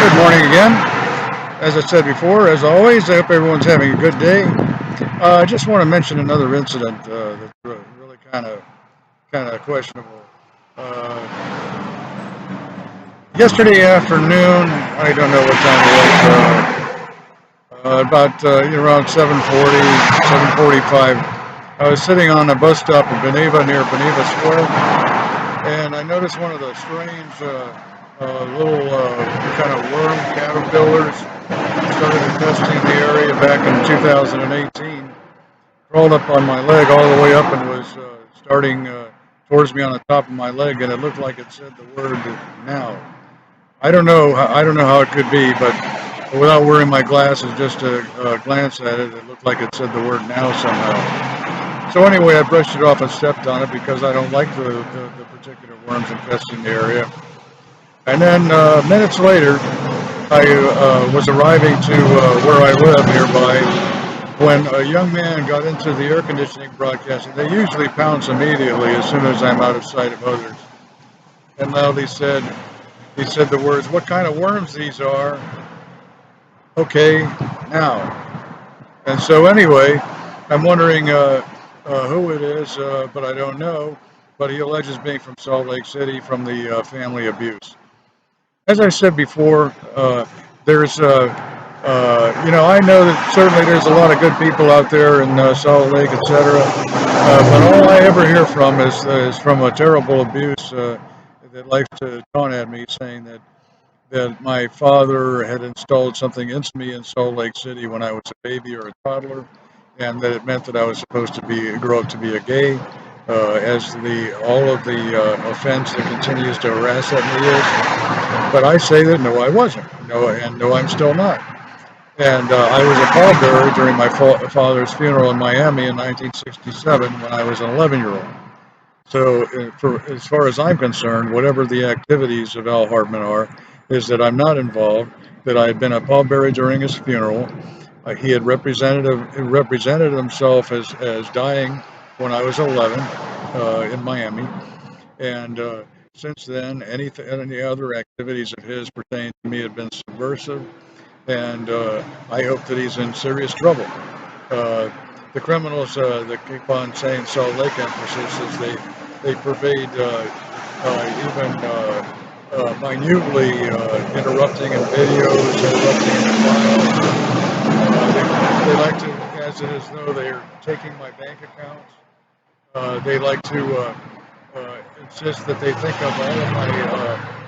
Good morning again. As I said before, as always, I hope everyone's having a good day. I just want to mention another incident that's really kind of questionable. Uh, Yesterday afternoon, I don't know what time it was, about around 7:40, 7:45. I was sitting on a bus stop in Beneva near Beneva Square, and I noticed one of the strange little kind of worm caterpillars started infesting the area back in 2018. Crawled up on my leg all the way up and was starting towards me on the top of my leg, and it looked like it said the word now. I don't know. I don't know how it could be, but without wearing my glasses, just to glance at it, it looked like it said the word now somehow. So anyway, I brushed it off and stepped on it because I don't like the particular worms infesting the area. And then minutes later, I was arriving to where I live nearby when a young man got into the air conditioning broadcasting. They usually pounce immediately as soon as I'm out of sight of others. And loudly he said the words, "What kind of worms these are?" Okay, now. And so anyway, I'm wondering who it is, but I don't know. But he alleges being from Salt Lake City from the family abuse. As I said before, there's, I know that certainly there's a lot of good people out there in Salt Lake, etc. But all I ever hear from is from a terrible abuse that likes to taunt at me, saying that my father had installed something into me in Salt Lake City when I was a baby or a toddler, and that it meant that I was supposed to be grow up to be a gay. As the all of the offense that continues to harass at me is, but I say that no, I wasn't. No, and no, I'm still not. And I was a pallbearer during my father's funeral in Miami in 1967 when I was an 11-year-old. So, as far as I'm concerned, whatever the activities of Al Hartman are, is that I'm not involved. That I had been a pallbearer during his funeral. He had represented himself as dying when I was 11 in Miami, and since then, any other activities of his pertaining to me have been subversive, and I hope that he's in serious trouble. Uh, the criminals that keep on saying Salt Lake emphasis is they pervade even minutely interrupting in videos, interrupting in files. They like to, as it is though they're taking my bank accounts. They like to insist that they think of all of my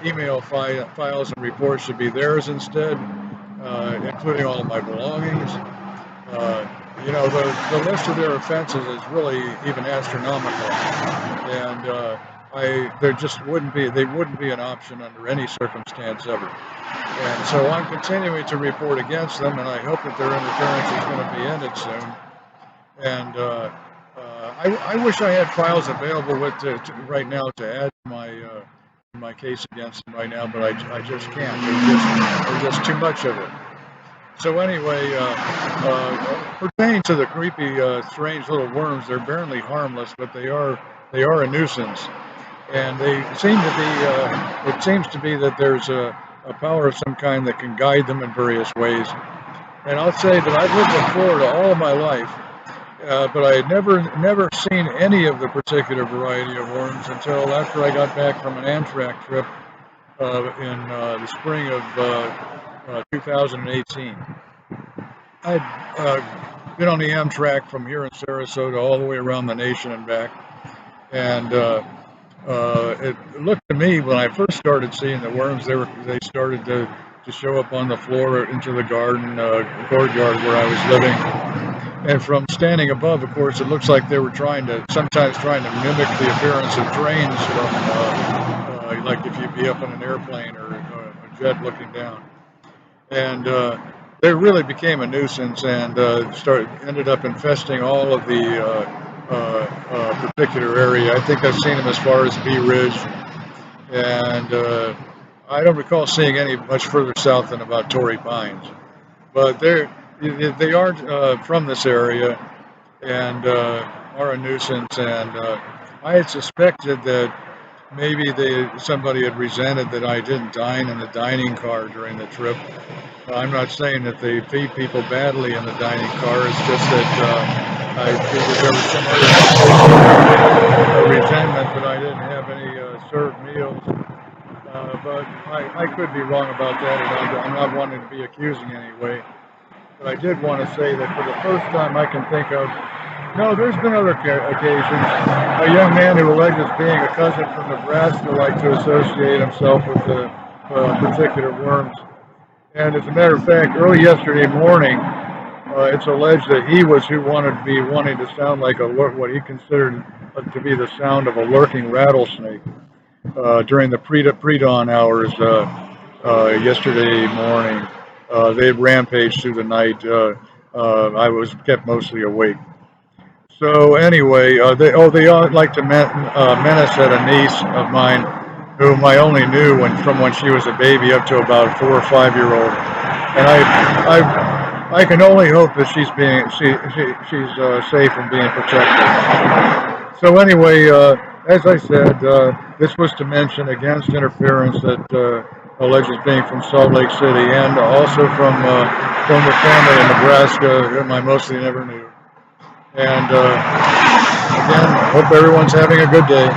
email files and reports should be theirs instead, including all of my belongings. Uh, the list of their offenses is really even astronomical, and there just wouldn't be an option under any circumstance ever. And so I'm continuing to report against them, and I hope that their interference is going to be ended soon. And I wish I had files available right now to add to my case against them right now, but I just can't. There's just too much of it. So anyway, pertaining to the creepy, strange little worms, they're barely harmless, but they are a nuisance, and they seem to be. It seems to be that there's a power of some kind that can guide them in various ways. And I'll say that I've lived in Florida all of my life, but I had never seen any of the particular variety of worms until after I got back from an Amtrak trip in the spring of 2018. I'd been on the Amtrak from here in Sarasota all the way around the nation and back, and it looked to me when I first started seeing the worms, they started to show up on the floor into the garden courtyard where I was living. And from standing above, of course, it looks like they were sometimes trying to mimic the appearance of trains from, like if you'd be up in an airplane or a jet looking down. And they really became a nuisance and ended up infesting all of the particular area. I think I've seen them as far as Bee Ridge, and I don't recall seeing any much further south than about Torrey Pines. But they aren't from this area and are a nuisance. And I had suspected that maybe somebody had resented that I didn't dine in the dining car during the trip. I'm not saying that they feed people badly in the dining car. It's just that I figured there was some other resentment that I didn't have any served meals. But I could be wrong about that, and I'm not wanting to be accusing anyway. But I did want to say that for the first time I can think of, no, there's been other occasions. A young man who alleges being a cousin from Nebraska liked to associate himself with the particular worms. And as a matter of fact, early yesterday morning, it's alleged that he was who wanted to be wanting to sound like what he considered to be the sound of a lurking rattlesnake during the pre-dawn hours yesterday morning. They rampaged through the night. I was kept mostly awake. So anyway, they all like to menace at a niece of mine, whom I only knew from when she was a baby up to about 4 or 5 year old, and I can only hope that she's safe and being protected. So anyway, as I said, this was to mention against interference that alleges being from Salt Lake City and also from the family in Nebraska, whom I mostly never knew. And again, hope everyone's having a good day.